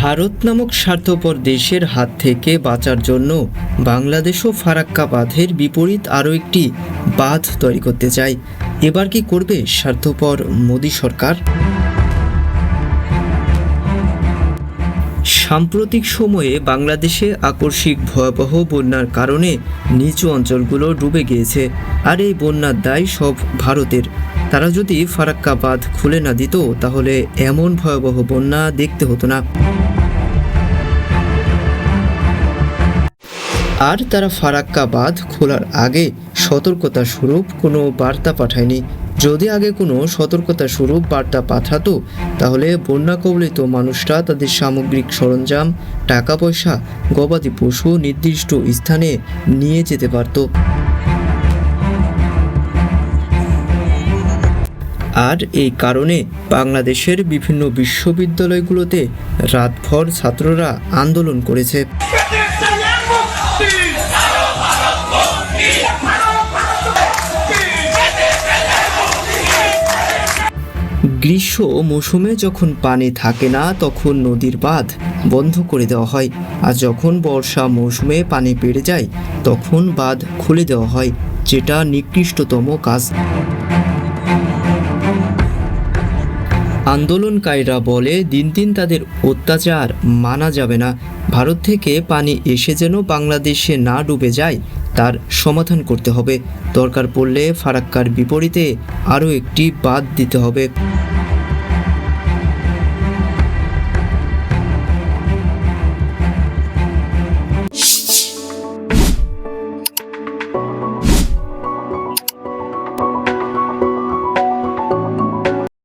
ভারত নামক স্বার্থপর দেশের হাত থেকে বাঁচার জন্য বাংলাদেশও ফারাক্কা বাঁধের বিপরীত আরও একটি বাঁধ তৈরি করতে চায়। এবার কি করবে স্বার্থপর মোদি সরকার? সাম্প্রতিক সময়ে বাংলাদেশে আকস্মিক ভয়াবহ বন্যার কারণে নিচু অঞ্চলগুলো ডুবে গিয়েছে, আর এই বন্যার দায় সব ভারতের। তারা যদি ফারাক্কা বাঁধ খুলে না দিত, তাহলে এমন ভয়াবহ বন্যা দেখতে হতো না। আর তারা ফারাক্কা বাঁধ খোলার আগে সতর্কতা স্বরূপ কোনো বার্তা পাঠায়নি। যদি আগে কোনো সতর্কতা স্বরূপ বার্তা পাঠাতো, তাহলে বন্যা কবলিত মানুষরা তাদের সামগ্রিক সরঞ্জাম, টাকা পয়সা, গবাদি পশু নির্দিষ্ট স্থানে নিয়ে যেতে পারত। আর এই কারণে বাংলাদেশের বিভিন্ন বিশ্ববিদ্যালয়গুলোতে রাতভর ছাত্ররা আন্দোলন করেছে। গ্রীষ্ম মৌসুমে যখন পানি থাকে না, তখন নদীর বাঁধ বন্ধ করে দেওয়া হয়, আর যখন বর্ষা মৌসুমে পানি বেড়ে যায়, তখন বাঁধ খুলে দেওয়া হয়, যেটা নিকৃষ্টতম কাজ। আন্দোলনকারীরা বলে, দিন দিন তাদের অত্যাচার মানা যাবে না। ভারত থেকে পানি এসে যেন বাংলাদেশে না ডুবে যায়, তার সমাধান করতে হবে। দরকার পড়লে ফারাক্কার বিপরীতে আরও একটি বাঁধ দিতে হবে।